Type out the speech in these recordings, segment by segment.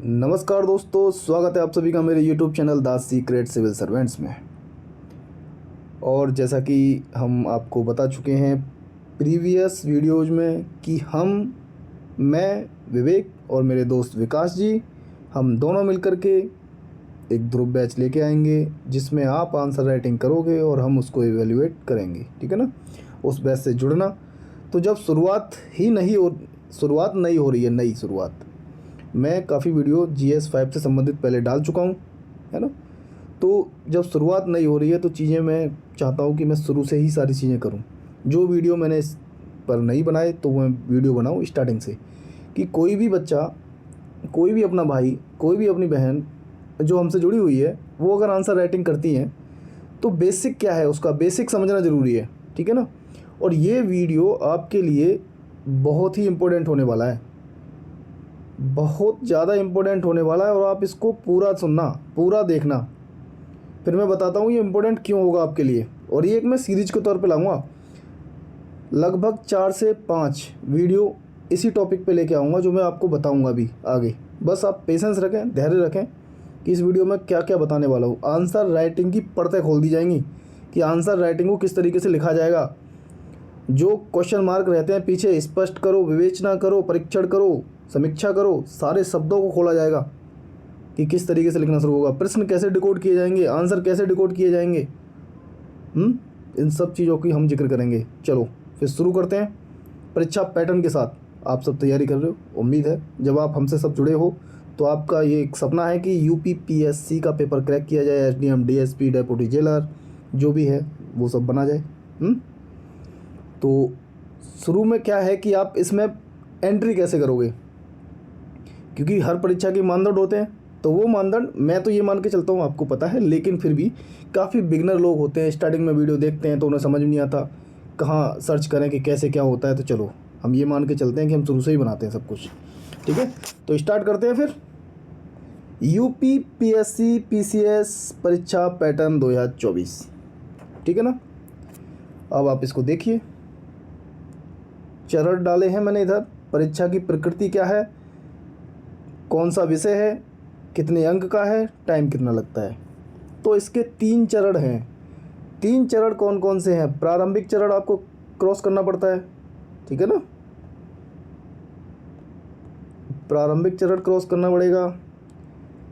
नमस्कार दोस्तों, स्वागत है आप सभी का मेरे YouTube channel the secret civil servants में। और जैसा कि हम आपको बता चुके हैं प्रीवियस वीडियोज़ में कि मैं विवेक और मेरे दोस्त विकास जी, हम दोनों मिलकर के एक ग्रुप बैच लेके आएंगे जिसमें आप आंसर राइटिंग करोगे और हम उसको एवेल्युएट करेंगे। ठीक है ना। उस बैच से जुड़ना। तो जब शुरुआत नहीं हो रही है, नई शुरुआत, मैं काफ़ी वीडियो GS 5 से संबंधित पहले डाल चुका हूँ, है ना। तो जब शुरुआत नहीं हो रही है तो चीज़ें मैं चाहता हूँ कि मैं शुरू से ही सारी चीज़ें करूँ। जो वीडियो मैंने इस पर नहीं बनाए तो मैं वीडियो बनाऊँ स्टार्टिंग से, कि कोई भी बच्चा, कोई भी अपना भाई, कोई भी अपनी बहन जो हमसे जुड़ी हुई है, वो अगर आंसर राइटिंग करती हैं तो बेसिक क्या है उसका बेसिक समझना ज़रूरी है। ठीक है ना। और ये वीडियो आपके लिए बहुत ही इम्पोर्टेंट होने वाला है, बहुत ज़्यादा इम्पोर्टेंट होने वाला है। और आप इसको पूरा सुनना, पूरा देखना, फिर मैं बताता हूँ ये इम्पोर्टेंट क्यों होगा आपके लिए। और ये एक मैं सीरीज के तौर पे लाऊंगा, लगभग 4 से 5 वीडियो इसी टॉपिक पे लेके आऊँगा जो मैं आपको बताऊँगा अभी आगे। बस आप पेशेंस रखें, धैर्य रखें कि इस वीडियो में क्या क्या बताने वाला हूँ। आंसर राइटिंग की परतें खोल दी जाएंगी कि आंसर राइटिंग को किस तरीके से लिखा जाएगा। जो क्वेश्चन मार्क रहते हैं पीछे, स्पष्ट करो, विवेचना करो, परीक्षण करो, समीक्षा करो, सारे शब्दों को खोला जाएगा कि किस तरीके से लिखना शुरू होगा, प्रश्न कैसे डिकोड किए जाएंगे, आंसर कैसे डिकोड किए जाएंगे। इन सब चीज़ों की हम जिक्र करेंगे। चलो फिर शुरू करते हैं परीक्षा पैटर्न के साथ। आप सब तैयारी कर रहे हो, उम्मीद है जब आप हमसे सब जुड़े हो तो आपका ये एक सपना है कि UPPSC का पेपर क्रैक किया जाए, SDM DSP डेप्यूटी जेलर जो भी है वो सब बना जाए। तो शुरू में क्या है कि आप इसमें एंट्री कैसे करोगे, क्योंकि हर परीक्षा के मानदंड होते हैं। तो वो मानदंड मैं तो ये मान के चलता हूँ, आपको पता है, लेकिन फिर भी काफ़ी बिगनर लोग होते हैं, स्टार्टिंग में वीडियो देखते हैं तो उन्हें समझ नहीं आता कहाँ सर्च करें कि कैसे क्या होता है। तो चलो हम ये मान के चलते हैं कि हम शुरू से ही बनाते हैं सब कुछ। ठीक है, तो स्टार्ट करते हैं फिर। UPPSC PCS परीक्षा पैटर्न 2024। ठीक है ना। अब आप इसको देखिए, चरण डाले हैं मैंने इधर। परीक्षा की प्रकृति क्या है, कौन सा विषय है, कितने अंक का है, टाइम कितना लगता है। तो इसके 3 चरण हैं। 3 चरण कौन कौन से हैं। प्रारंभिक चरण आपको क्रॉस करना पड़ता है, ठीक है ना। प्रारंभिक चरण क्रॉस करना पड़ेगा,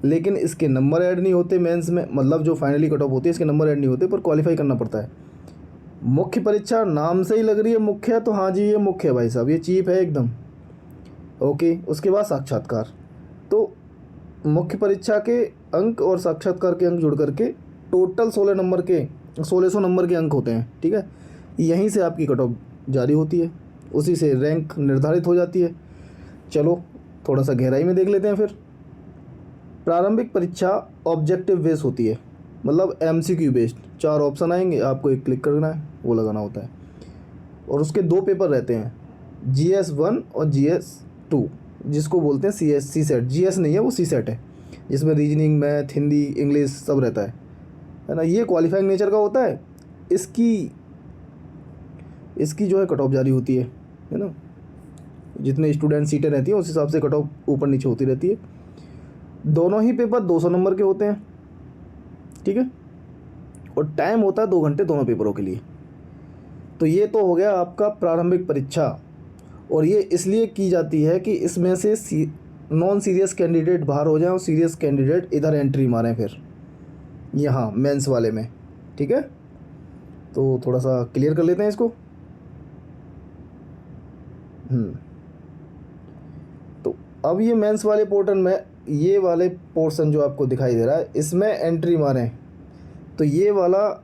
लेकिन इसके नंबर ऐड नहीं होते मेंस में, मतलब जो फाइनली कट ऑफ होती है इसके नंबर ऐड नहीं होते, पर क्वालिफाई करना पड़ता है। मुख्य परीक्षा नाम से ही लग रही है मुख्य है, तो हाँ जी ये मुख्य है भाई साहब, ये चीप है एकदम। ओके, उसके बाद साक्षात्कार। तो मुख्य परीक्षा के अंक और साक्षात्कार के अंक जुड़ करके टोटल 1600 नंबर के अंक होते हैं। ठीक है, यहीं से आपकी कट ऑफ जारी होती है, उसी से रैंक निर्धारित हो जाती है। चलो थोड़ा सा गहराई में देख लेते हैं फिर। प्रारंभिक परीक्षा ऑब्जेक्टिव बेस्ड होती है, मतलब MCQ बेस्ड। 4 ऑप्शन आएंगे, आपको एक क्लिक करना है, वो लगाना होता है। और उसके 2 पेपर रहते हैं, GS 1 और GS 2, जिसको बोलते हैं सी सेट। GS नहीं है, वो सी सेट है, जिसमें रीजनिंग, मैथ, हिंदी, इंग्लिश सब रहता है ना। ये क्वालिफाइंग नेचर का होता है। इसकी जो है कट ऑफ जारी होती है ना। जितने स्टूडेंट सीटें रहती हैं उस हिसाब से कट ऑफ ऊपर नीचे होती रहती है। दोनों ही पेपर 200 नंबर के होते हैं, ठीक है। और टाइम होता है 2 घंटे दोनों पेपरों के लिए। तो ये तो हो गया आपका प्रारंभिक परीक्षा। और ये इसलिए की जाती है कि इसमें से नॉन सीरियस कैंडिडेट बाहर हो जाएं और सीरियस कैंडिडेट इधर एंट्री मारें फिर यहाँ मेंस वाले में। ठीक है, तो थोड़ा सा क्लियर कर लेते हैं इसको। तो अब ये मेंस वाले पोर्टल में, ये वाले पोर्शन जो आपको दिखाई दे रहा है, इसमें एंट्री मारें तो ये वाला,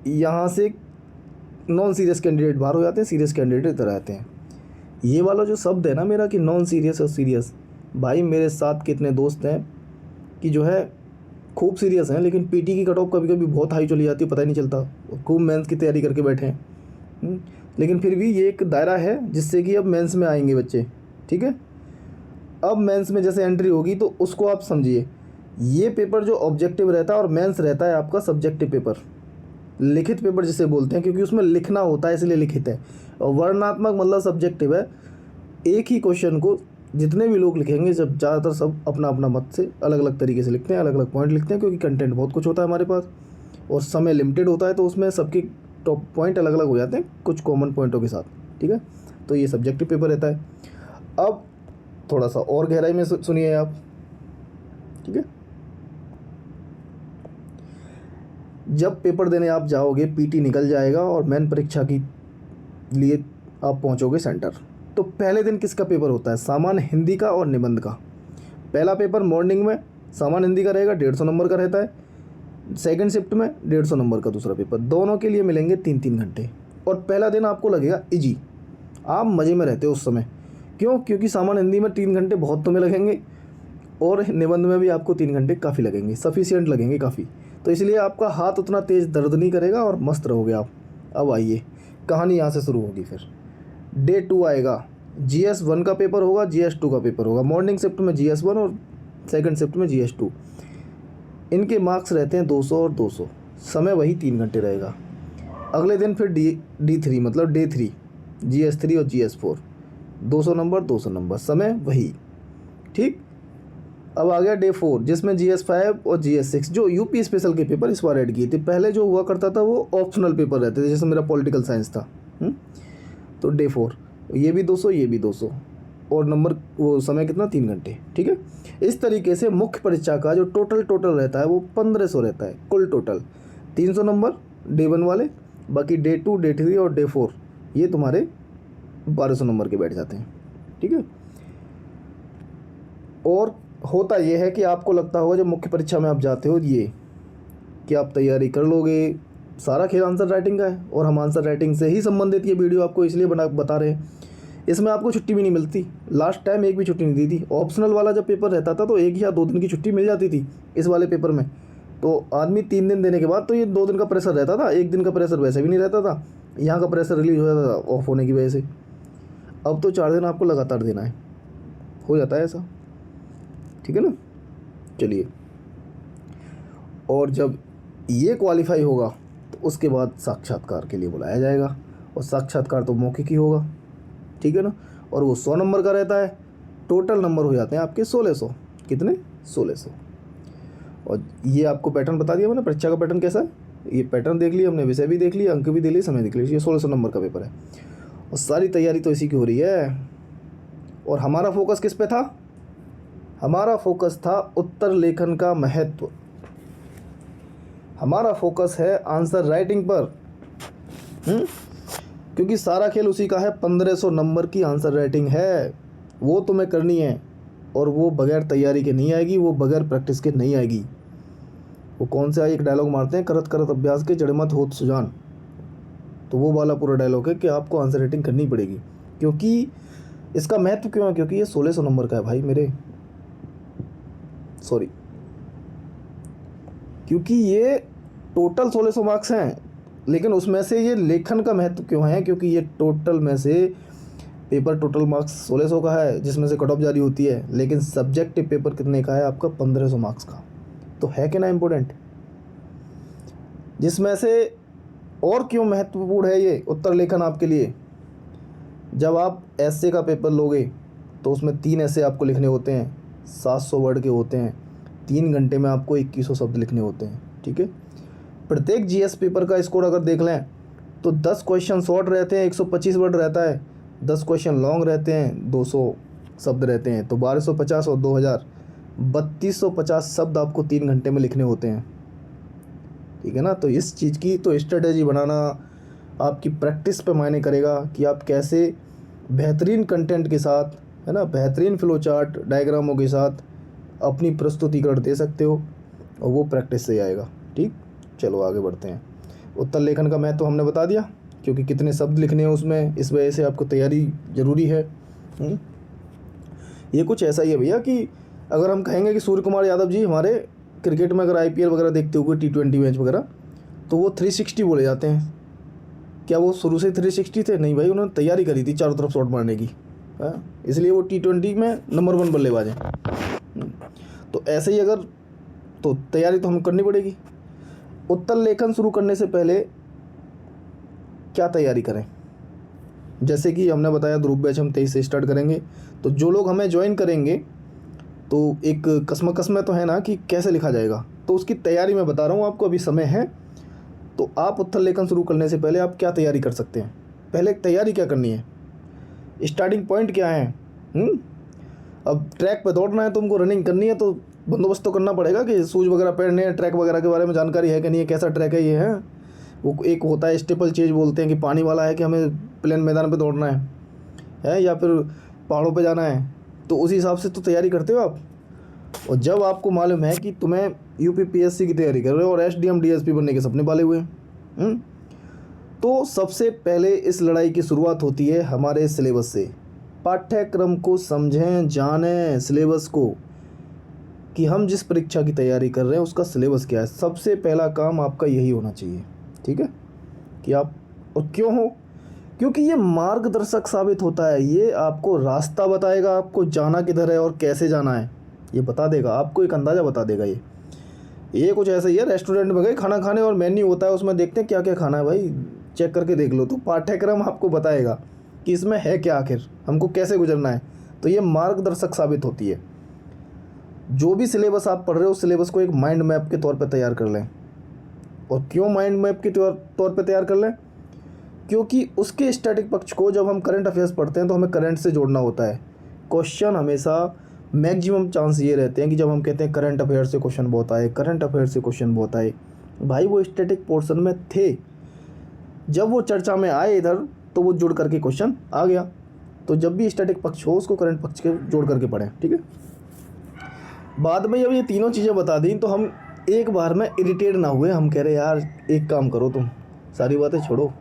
यहाँ से नॉन सीरियस कैंडिडेट बाहर हो जाते हैं, सीरियस कैंडिडेट इधर आते हैं। ये वाला जो शब्द है ना मेरा कि नॉन सीरियस और सीरियस, भाई मेरे साथ कितने दोस्त हैं कि जो है खूब सीरियस हैं, लेकिन PT की कट ऑफ कभी कभी बहुत हाई चली जाती है, पता ही नहीं चलता, खूब मेंस की तैयारी करके बैठे हैं। लेकिन फिर भी ये एक दायरा है जिससे कि अब मेंस में आएंगे बच्चे। ठीक है, अब मेंस में जैसे एंट्री होगी तो उसको आप समझिए। ये पेपर जो ऑब्जेक्टिव रहता है और मेंस रहता है आपका सब्जेक्टिव पेपर, लिखित पेपर जिसे बोलते हैं, क्योंकि उसमें लिखना होता है इसलिए लिखित है। और वर्णनात्मक मतलब सब्जेक्टिव है। एक ही क्वेश्चन को जितने भी लोग लिखेंगे, जब ज़्यादातर सब अपना अपना मत से अलग अलग तरीके से लिखते हैं, अलग अलग पॉइंट लिखते हैं, क्योंकि कंटेंट बहुत कुछ होता है हमारे पास और समय लिमिटेड होता है, तो उसमें सबके टॉप पॉइंट अलग अलग हो जाते हैं कुछ कॉमन पॉइंटों के साथ, ठीक है। तो ये सब्जेक्टिव पेपर रहता है। अब थोड़ा सा और गहराई में सुनिए आप, ठीक है। जब पेपर देने आप जाओगे, पीटी निकल जाएगा और मेन परीक्षा की लिए आप पहुंचोगे सेंटर, तो पहले दिन किसका पेपर होता है? सामान्य हिंदी का और निबंध का। पहला पेपर मॉर्निंग में सामान्य हिंदी का रहेगा, 150 नंबर का रहता है। सेकंड शिफ्ट में 150 नंबर का दूसरा पेपर। दोनों के लिए मिलेंगे 3-3 घंटे। और पहला दिन आपको लगेगा इजी, आप मज़े में रहते हो उस समय। क्यों? क्योंकि सामान्य हिंदी में 3 घंटे बहुत तुम्हें लगेंगे और निबंध में भी आपको 3 घंटे काफ़ी लगेंगे, सफिशिएंट लगेंगे काफ़ी। तो इसलिए आपका हाथ उतना तेज़ दर्द नहीं करेगा और मस्त रहोगे आप। अब आइए, कहानी यहाँ से शुरू होगी। फिर डे 2 आएगा, GS1 का पेपर होगा, GS2 का पेपर होगा। मॉर्निंग शिफ्ट में GS1 और सेकंड शिफ्ट में GS2। इनके मार्क्स रहते हैं 200 और 200, समय वही 3 घंटे रहेगा। अगले दिन फिर D3 मतलब डे 3, GS3 और GS4, 200 नंबर 200 नंबर, समय वही, ठीक। अब आ गया डे 4, जिसमें GS5 और GS6 जो यूपी स्पेशल के पेपर इस बार ऐड किए थे। पहले जो हुआ करता था वो ऑप्शनल पेपर रहते थे, जैसे मेरा पॉलिटिकल साइंस था। तो डे 4 ये भी 200, ये भी 200 और नंबर वो समय कितना? 3 घंटे, ठीक है। इस तरीके से मुख्य परीक्षा का जो टोटल रहता है वो 1500 रहता है कुल टोटल। 300 नंबर डे 1 वाले, बाकी डे 2, डे 3 और डे 4 ये तुम्हारे 1200 नंबर के बैठ जाते हैं, ठीक है। और होता ये है कि आपको लगता होगा जब मुख्य परीक्षा में आप जाते हो ये कि आप तैयारी कर लोगे, सारा खेल आंसर राइटिंग का है। और हम आंसर राइटिंग से ही संबंधित ये वीडियो आपको इसलिए बता रहे हैं। इसमें आपको छुट्टी भी नहीं मिलती, लास्ट टाइम एक भी छुट्टी नहीं दी थी। ऑप्शनल वाला जब पेपर रहता था तो 1 या 2 दिन की छुट्टी मिल जाती थी। इस वाले पेपर में तो आदमी 3 दिन देने के बाद तो ये 2 दिन का प्रेशर रहता था, 1 दिन का प्रेशर वैसे भी नहीं रहता था। यहाँ का प्रेशर रिलीज हो जाता था ऑफ होने की वजह से। अब तो 4 दिन आपको लगातार देना है, हो जाता है ऐसा, ठीक है ना। चलिए, और जब ये क्वालिफाई होगा तो उसके बाद साक्षात्कार के लिए बुलाया जाएगा। और साक्षात्कार तो मौखिक ही होगा, ठीक है ना। और वो 100 नंबर का रहता है। टोटल नंबर हो जाते हैं आपके 1600। कितने? 1600। और ये आपको पैटर्न बता दिया मैंने, परीक्षा का पैटर्न कैसा है। ये पैटर्न देख लिया हमने, विषय भी देख लिया, अंक भी दे लिए, समय देख लीजिए। 1600 नंबर का पेपर है और सारी तैयारी तो इसी की हो रही है। और हमारा फोकस किस पे था? हमारा फोकस था उत्तर लेखन का महत्व। हमारा फोकस है आंसर राइटिंग पर, क्योंकि सारा खेल उसी का है। 1500 नंबर की आंसर राइटिंग है, वो तुम्हें करनी है। और वो बगैर तैयारी के नहीं आएगी, वो बगैर प्रैक्टिस के नहीं आएगी। वो कौन सा एक डायलॉग मारते हैं, करत करत अभ्यास के जड़ मत होत सुजान। तो वो वाला पूरा डायलॉग है कि आपको आंसर राइटिंग करनी पड़ेगी। क्योंकि इसका महत्व क्यों है? क्योंकि ये 1600 नंबर का है भाई मेरे, सॉरी, क्योंकि ये टोटल 1600 मार्क्स हैं। लेकिन उसमें से ये लेखन का महत्व क्यों है? क्योंकि ये टोटल में से पेपर टोटल मार्क्स 1600 का है, जिसमें से कट ऑफ जारी होती है। लेकिन सब्जेक्टिव पेपर कितने का है आपका? 1500 मार्क्स का। तो है कि ना इम्पोर्टेंट? जिसमें से और क्यों महत्वपूर्ण है ये उत्तर लेखन आपके लिए? जब आप ऐसे का पेपर लोगे तो उसमें 3 ऐसे आपको लिखने होते हैं, 700 वर्ड के होते हैं। 3 घंटे में आपको 2100 शब्द लिखने होते हैं, ठीक है। प्रत्येक GS पेपर का स्कोर अगर देख लें तो 10 क्वेश्चन शॉर्ट रहते हैं, 125 वर्ड रहता है। 10 क्वेश्चन लॉन्ग रहते हैं, 200 शब्द रहते हैं। तो 1250 और 2000, 3250 शब्द आपको 3 घंटे में लिखने होते हैं, ठीक है ना। तो इस चीज़ की तो स्ट्रेटेजी बनाना आपकी प्रैक्टिस पे मायने करेगा कि आप कैसे बेहतरीन कंटेंट के साथ, है ना, बेहतरीन फ्लो चार्ट डायग्रामों के साथ अपनी प्रस्तुतिकरण दे सकते हो। और वो प्रैक्टिस से आएगा, ठीक। चलो आगे बढ़ते हैं। उत्तर लेखन का महत्व हमने बता दिया, क्योंकि कितने शब्द लिखने हैं उसमें, इस वजह से आपको तैयारी ज़रूरी है। ये कुछ ऐसा ही है भैया कि अगर हम कहेंगे कि सूर्य कुमार यादव जी हमारे क्रिकेट में अगर IPL वगैरह देखते हुए T20 मैच वगैरह, तो वो 360 बोले जाते हैं। क्या वो शुरू से 360 थे? नहीं भाई, उन्होंने तैयारी करी थी चारों तरफ शॉट मारने की, इसलिए वो T20 में नंबर 1 बल्लेबाज हैं। तो ऐसे ही अगर, तो तैयारी तो हमें करनी पड़ेगी। उत्तर लेखन शुरू करने से पहले क्या तैयारी करें? जैसे कि हमने बताया ग्रुप बैच हम 23 से स्टार्ट करेंगे, तो जो लोग हमें ज्वाइन करेंगे तो एक कसम में तो है ना कि कैसे लिखा जाएगा, तो उसकी तैयारी मैं बता रहा हूँ आपको, अभी समय है। तो आप उत्तर लेखन शुरू करने से पहले आप क्या तैयारी कर सकते हैं, पहले तैयारी क्या करनी है, स्टार्टिंग पॉइंट क्या है। अब ट्रैक पे दौड़ना है, तुमको रनिंग करनी है, तो बंदोबस्त तो करना पड़ेगा कि शूज़ वगैरह पहनने हैं, ट्रैक वगैरह के बारे में जानकारी है कि नहीं है, कैसा ट्रैक है ये है। वो एक होता है स्टेपल चेज बोलते हैं कि पानी वाला है कि हमें प्लेन मैदान पे दौड़ना है या फिर पहाड़ों पे जाना है, तो उसी हिसाब से तो तैयारी करते हो आप। और जब आपको मालूम है कि तुम्हें यूपीपीएससी की तैयारी कर रहे हो और एसडीएम डीएसपी बनने के सपने पाले हुए हैं, तो सबसे पहले इस लड़ाई की शुरुआत होती है हमारे सिलेबस से। पाठ्यक्रम को समझें, जानें सिलेबस को, कि हम जिस परीक्षा की तैयारी कर रहे हैं उसका सिलेबस क्या है। सबसे पहला काम आपका यही होना चाहिए, ठीक है, कि आप, और क्यों हो, क्योंकि ये मार्गदर्शक साबित होता है, ये आपको रास्ता बताएगा, आपको जाना किधर है और कैसे जाना है ये बता देगा, आपको एक अंदाज़ा बता देगा। ये कुछ ऐसा ही है, रेस्टोरेंट में गए खाना खाने और मेन्यू होता है, उसमें देखते हैं क्या क्या खाना है, भाई चेक करके देख लो। तो पाठ्यक्रम आपको बताएगा कि इसमें है क्या, आखिर हमको कैसे गुजरना है, तो ये मार्गदर्शक साबित होती है। जो भी सिलेबस आप पढ़ रहे हो उस सिलेबस को एक माइंड मैप के तौर पे तैयार कर लें। और क्यों माइंड मैप के तौर पे तैयार कर लें, क्योंकि उसके स्टैटिक पक्ष को जब हम करंट अफेयर्स पढ़ते हैं तो हमें करंट से जोड़ना होता है। क्वेश्चन हमेशा मैक्सिमम चांस ये रहते हैं कि जब हम कहते हैं करंट अफेयर से क्वेश्चन बहुत आए, करंट अफेयर से क्वेश्चन बहुत आए, भाई वो स्टैटिक पोर्शन में थे, जब वो चर्चा में आए इधर तो वो जुड़ करके क्वेश्चन आ गया। तो जब भी स्टैटिक पक्ष हो उसको करंट पक्ष के जोड़ करके पढ़ें, ठीक है। बाद में जब ये तीनों चीज़ें बता दी तो हम एक बार में इरिटेट ना हुए, हम कह रहे यार एक काम करो, तुम सारी बातें छोड़ो,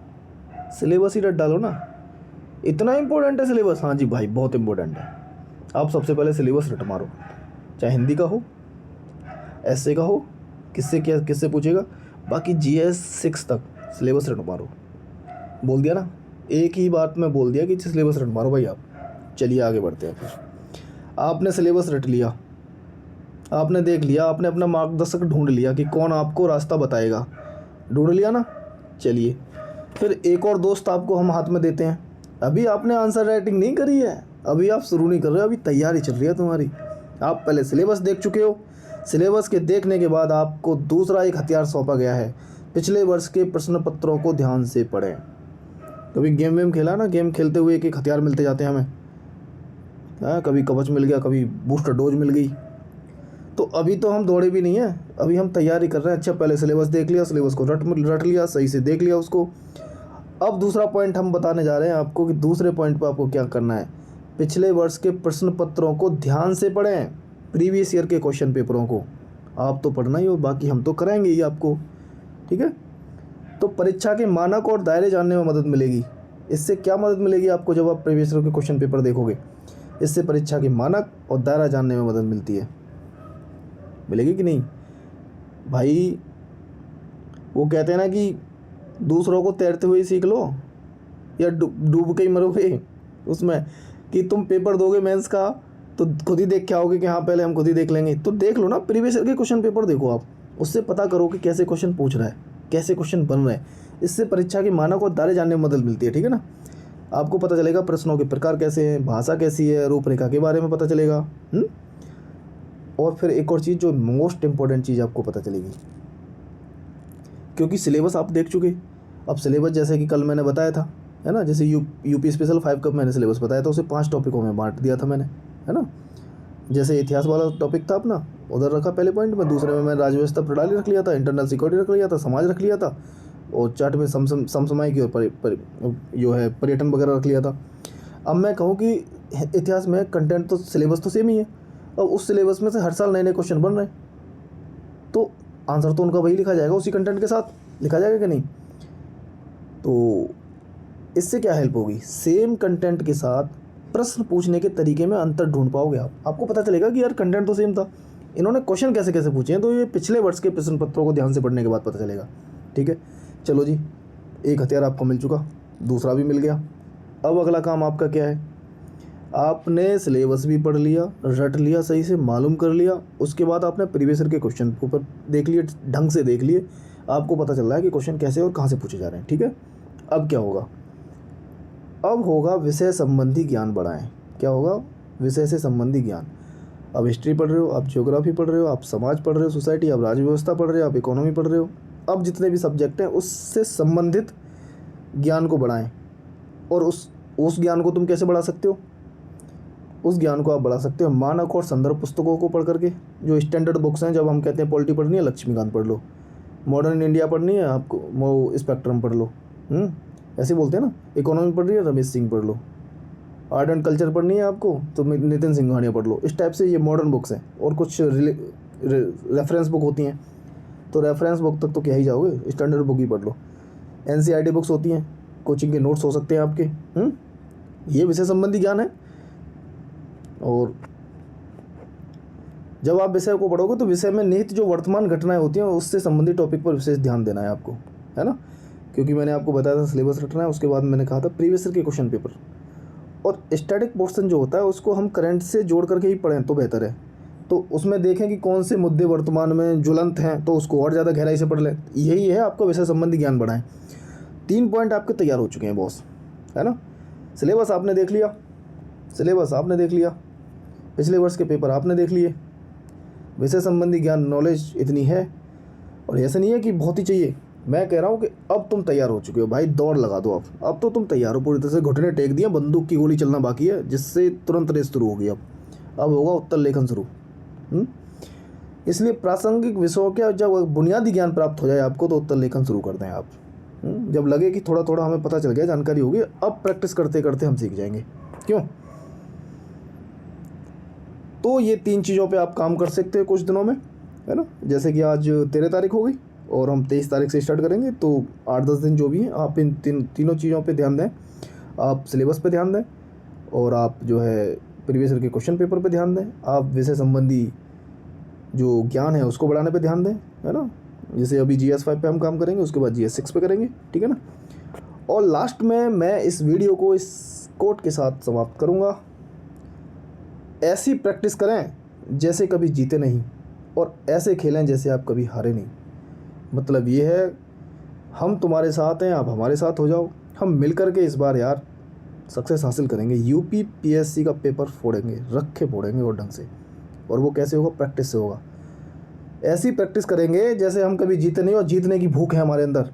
सिलेबस ही रट डालो ना। इतना इम्पोर्टेंट है सिलेबस? हाँ जी भाई बहुत इम्पोर्टेंट है। आप सबसे पहले सिलेबस रट मारो, चाहे हिंदी का हो, ऐसे का हो, किससे पूछेगा, बाकी जीएस 6 तक सिलेबस रट मारो। बोल दिया ना, एक ही बात में बोल दिया कि सिलेबस रट मारो भाई आप। चलिए आगे बढ़ते हैं। फिर आपने सिलेबस रट लिया, आपने देख लिया, आपने अपना मार्गदर्शक ढूंढ लिया कि कौन आपको रास्ता बताएगा, ढूंढ लिया ना। चलिए फिर एक और दोस्त आपको हम हाथ में देते हैं। अभी आपने आंसर राइटिंग नहीं करी है, अभी आप शुरू नहीं कर रहे हो, अभी तैयारी चल रही है तुम्हारी। आप पहले सिलेबस देख चुके हो, सिलेबस के देखने के बाद आपको दूसरा एक हथियार सौंपा गया है, पिछले वर्ष के प्रश्न पत्रों को ध्यान से पढ़ें। कभी गेम वेम खेला ना, गेम खेलते हुए एक एक हथियार मिलते जाते हैं हमें, कभी कवच मिल गया, कभी बूस्टर डोज मिल गई। तो अभी तो हम दौड़े भी नहीं हैं, अभी हम तैयारी कर रहे हैं। अच्छा पहले सिलेबस देख लिया, सिलेबस को रट लिया, सही से देख लिया उसको। अब दूसरा पॉइंट हम बताने जा रहे हैं आपको कि दूसरे पॉइंट पर आपको क्या करना है। पिछले वर्ष के प्रश्न पत्रों को ध्यान से पढ़ें, प्रीवियस ईयर के क्वेश्चन पेपरों को आप तो पढ़ना ही हो, बाकी हम तो कराएंगे ही आपको, ठीक है। तो परीक्षा के मानक और दायरे जानने में मदद मिलेगी। इससे क्या मदद मिलेगी आपको जब आप प्रीवियस ईयर के क्वेश्चन पेपर देखोगे? इससे परीक्षा के मानक और दायरा जानने में मदद मिलती है। मिलेगी कि नहीं भाई? वो कहते हैं ना कि दूसरों को तैरते हुए सीख लो या डूब के ही मरोगे उसमें, कि तुम पेपर दोगे मेंस का तो खुद ही देख के आओगे कि हाँ पहले हम खुद ही देख लेंगे। तो देख लो ना, प्रीवियस ईयर के क्वेश्चन पेपर देखो आप, उससे पता करो कि कैसे क्वेश्चन पूछ रहा है, कैसे क्वेश्चन बन रहे हैं। इससे परीक्षा के मानक और दायरे जानने में मदद मिलती है, ठीक है ना। आपको पता चलेगा प्रश्नों के प्रकार कैसे हैं, भाषा कैसी है, रूपरेखा के बारे में पता चलेगा। और फिर एक और चीज़ जो मोस्ट इम्पॉर्टेंट चीज़ आपको पता चलेगी, क्योंकि सिलेबस आप देख चुके। अब सिलेबस जैसे कि कल मैंने बताया था, है ना, जैसे यूपी स्पेशल 5 का मैंने सिलेबस बताया था, उसे 5 टॉपिकों में बांट दिया था मैंने, है ना। जैसे इतिहास वाला टॉपिक था अपना, उधर रखा पहले पॉइंट में, दूसरे में मैंने राज्य प्रणाली रख लिया था, इंटरनल सिक्योरिटी रख लिया था, समाज रख लिया था, और चार्ट में समसामयिक जो है पर्यटन वगैरह रख लिया था। अब मैं कहूँ कि इतिहास में कंटेंट तो सिलेबस तो सेम ही है, और उस सिलेबस में से हर साल नए नए क्वेश्चन बन रहे हैं, तो आंसर तो उनका वही लिखा जाएगा, उसी कंटेंट के साथ लिखा जाएगा कि नहीं। तो इससे क्या हेल्प होगी, सेम कंटेंट के साथ प्रश्न पूछने के तरीके में अंतर ढूंढ पाओगे आप। आपको पता चलेगा कि यार कंटेंट तो सेम था, इन्होंने क्वेश्चन कैसे कैसे पूछे हैं, तो ये पिछले वर्ष के प्रश्न पत्रों को ध्यान से पढ़ने के बाद पता चलेगा, ठीक है। चलो जी, एक हथियार आपको मिल चुका, दूसरा भी मिल गया। अब अगला काम आपका क्या है? आपने सिलेबस भी पढ़ लिया, रट लिया, सही से मालूम कर लिया, उसके बाद आपने प्रीवियस ईयर के क्वेश्चन ऊपर देख लिए, ढंग से देख लिए, आपको पता चल रहा है कि क्वेश्चन कैसे और कहाँ से पूछे जा रहे हैं, ठीक है। अब क्या होगा? अब होगा विषय संबंधी ज्ञान बढ़ाएं। क्या होगा? विषय से संबंधी ज्ञान। आप हिस्ट्री पढ़ रहे हो, आप ज्योग्राफी पढ़ रहे हो, आप समाज पढ़ रहे हो, सोसाइटी, आप राज्य व्यवस्था पढ़ रहे हो, आप इकोनॉमी पढ़ रहे हो, अब जितने भी सब्जेक्ट हैं उससे संबंधित ज्ञान को बढ़ाएं। और उस ज्ञान को तुम कैसे बढ़ा सकते हो? उस ज्ञान को आप बढ़ा सकते हो मानक और संदर्भ पुस्तकों को पढ़ करके। जो स्टैंडर्ड बुक्स हैं, जब हम कहते हैं पॉलिटी पढ़नी है, लक्ष्मीकांत पढ़ लो। मॉडर्न इंडिया पढ़नी है आपको, वो स्पेक्ट्रम पढ़ लो। ऐसे बोलते हैं ना। इकोनॉमी पढ़ रही है, रमेश सिंह पढ़ लो। आर्ट एंड कल्चर पढ़नी है आपको, तो नितिन सिंघानिया पढ़ लो। इस टाइप से ये मॉडर्न बुक्स हैं। और कुछ रेफरेंस बुक होती हैं, तो रेफरेंस बुक तक तो क्या ही जाओगे, स्टैंडर्ड बुक ही पढ़ लो। NCERT बुक्स होती हैं, कोचिंग के नोट्स हो सकते हैं आपके। ये विषय संबंधी ज्ञान है। और जब आप विषय को पढ़ोगे तो विषय में निहित जो वर्तमान घटनाएं होती हैं उससे संबंधित टॉपिक पर विशेष ध्यान देना है आपको, है ना। क्योंकि मैंने आपको बताया था सिलेबस रटना है, उसके बाद मैंने कहा था प्रीवियस ईयर के क्वेश्चन पेपर। और स्टैटिक पोर्शन जो होता है उसको हम करंट से जोड़ करके ही पढ़ें तो बेहतर है। तो उसमें देखें कि कौन से मुद्दे वर्तमान में ज्वलंत हैं, तो उसको और ज़्यादा गहराई से पढ़ लें। यही है आपका विषय संबंधी ज्ञान बढ़ाएं। 3 पॉइंट आपके तैयार हो चुके हैं बॉस, है ना। सिलेबस आपने देख लिया, पिछले वर्ष के पेपर आपने देख लिए, विषय संबंधी ज्ञान नॉलेज इतनी है। और ऐसा नहीं है कि बहुत ही चाहिए, मैं कह रहा हूँ कि अब तुम तैयार हो चुके हो भाई, दौड़ लगा दो। अब तो तुम तैयार हो पूरी तरह से, घुटने टेक दिए, बंदूक की गोली चलना बाकी है, जिससे तुरंत रेस शुरू होगी। अब होगा उत्तर लेखन शुरू। इसलिए प्रासंगिक विषयों का जब बुनियादी ज्ञान प्राप्त हो जाए आपको, तो उत्तर लेखन शुरू कर दें आप। जब लगे कि थोड़ा थोड़ा हमें पता चल गया, जानकारी होगी, अब प्रैक्टिस करते करते हम सीख जाएंगे। क्यों? तो ये 3 चीज़ों पे आप काम कर सकते हैं कुछ दिनों में, है ना। जैसे कि आज 13 तारीख हो गई और हम 23 तारीख से स्टार्ट करेंगे, तो 8-10 दिन जो भी हैं आप इन तीनों चीज़ों पे ध्यान दें। आप सिलेबस पे ध्यान दें, और आप जो है प्रीवियस ईयर के क्वेश्चन पेपर पे ध्यान दें। आप विषय संबंधी जो ज्ञान है उसको बढ़ाने पे ध्यान दें, है ना। जैसे अभी GS 5 पे हम काम करेंगे, उसके बाद GS 6 पे करेंगे, ठीक है ना। और लास्ट में मैं इस वीडियो को इस कोट के साथ समाप्त करूँगा। ऐसी प्रैक्टिस करें जैसे कभी जीते नहीं, और ऐसे खेलें जैसे आप कभी हारे नहीं। मतलब ये है, हम तुम्हारे साथ हैं, आप हमारे साथ हो जाओ। हम मिल कर के इस बार यार सक्सेस हासिल करेंगे। UPPSC का पेपर फोड़ेंगे, रखे फोड़ेंगे और ढंग से। और वो कैसे होगा? प्रैक्टिस से होगा। ऐसी प्रैक्टिस करेंगे जैसे हम कभी जीते नहीं, और जीतने की भूख है हमारे अंदर।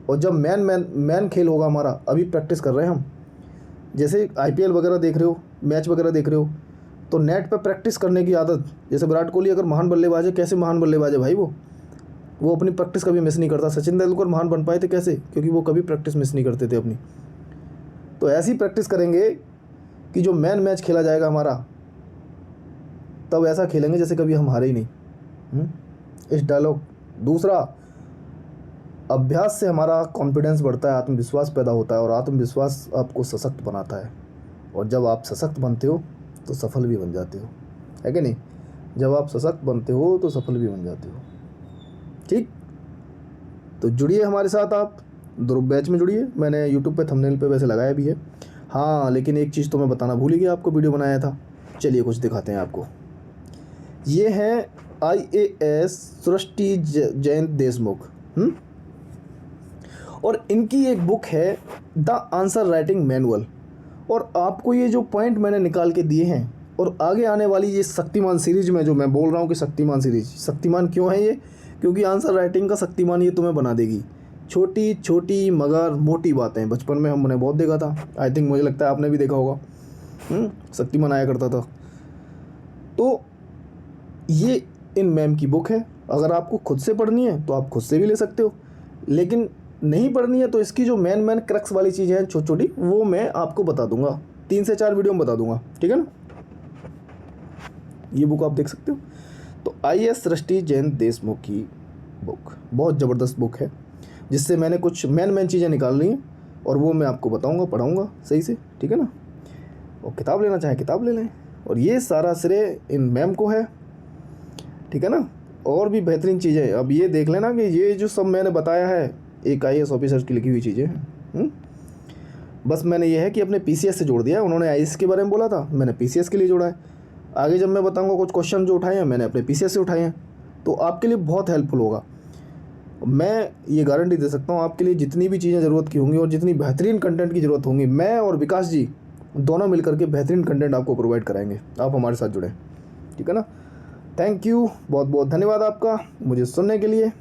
और जब मैन खेल होगा हमारा, अभी प्रैक्टिस कर रहे हैं हम। जैसे IPL वगैरह देख रहे हो, मैच वगैरह देख रहे हो, तो नेट पे प्रैक्टिस करने की आदत। जैसे विराट कोहली अगर महान बल्लेबाज है, कैसे महान बल्लेबाज है भाई, वो अपनी प्रैक्टिस कभी मिस नहीं करता। सचिन तेंदुलकर महान बन पाए थे कैसे? क्योंकि वो कभी प्रैक्टिस मिस नहीं करते थे अपनी। तो ऐसी प्रैक्टिस करेंगे कि जो मैच खेला जाएगा हमारा, तब ऐसा खेलेंगे जैसे कभी हम हारे ही नहीं। इस डायलॉग। दूसरा, अभ्यास से हमारा कॉन्फिडेंस बढ़ता है, आत्मविश्वास पैदा होता है, और आत्मविश्वास आपको सशक्त बनाता है। और जब आप सशक्त बनते हो तो सफल भी बन जाते हो, है कि नहीं। जब आप सशक्त बनते हो तो सफल भी बन जाते हो। ठीक, तो जुड़िए हमारे साथ, आप ध्रुव बैच में जुड़िए। मैंने यूट्यूब पे थंबनेल पे वैसे लगाया भी है। हाँ, लेकिन एक चीज़ तो मैं बताना भूल ही गया आपको, वीडियो बनाया था। चलिए कुछ दिखाते हैं आपको। ये है IAS सृष्टि जयंत देशमुख। और इनकी एक बुक है द आंसर राइटिंग मैनुअल। और आपको ये जो पॉइंट मैंने निकाल के दिए हैं, और आगे आने वाली ये शक्तिमान सीरीज में जो मैं बोल रहा हूँ कि शक्तिमान सीरीज, शक्तिमान क्यों है ये? क्योंकि आंसर राइटिंग का शक्तिमान ये तुम्हें बना देगी। छोटी छोटी मगर मोटी बातें, बचपन में हमने बहुत देखा था। आई थिंक, मुझे लगता है आपने भी देखा होगा। शक्तिमान आया करता था। तो ये इन मैम की बुक है। अगर आपको खुद से पढ़नी है तो आप खुद से भी ले सकते हो, लेकिन नहीं पढ़नी है तो इसकी जो मेन क्रक्स वाली चीज़ें हैं छोटी छोटी, वो मैं आपको बता दूंगा। 3 से 4 वीडियो में बता दूंगा, ठीक है ना। ये बुक आप देख सकते हो। तो IAS सृष्टि जयंत देशमुख की बुक बहुत ज़बरदस्त बुक है, जिससे मैंने कुछ मेन चीज़ें निकाल ली हैं, और वो मैं आपको बताऊंगा, पढ़ाऊंगा सही से, ठीक है ना। और किताब लेना चाहें किताब ले लें। और ये सारा श्रेय इन मैम को है, ठीक है ना। और भी बेहतरीन चीज़ें अब ये देख लेना कि ये जो सब मैंने बताया है एक IAS ऑफिसर की लिखी हुई चीज़ें हैं। बस मैंने ये है कि अपने PCS से जोड़ दिया है। उन्होंने IAS के बारे में बोला था, मैंने PCS के लिए जोड़ा है। आगे जब मैं बताऊंगा कुछ क्वेश्चन जो उठाए हैं, मैंने अपने PCS से उठाए हैं, तो आपके लिए बहुत हेल्पफुल होगा। मैं ये गारंटी दे सकता हूँ, आपके लिए जितनी भी चीज़ें ज़रूरत की होंगी और जितनी बेहतरीन कंटेंट की ज़रूरत होंगी, मैं और विकास जी दोनों मिलकर के बेहतरीन कंटेंट आपको प्रोवाइड कराएंगे। आप हमारे साथ जुड़ें, ठीक है ना। थैंक यू, बहुत बहुत धन्यवाद आपका मुझे सुनने के लिए।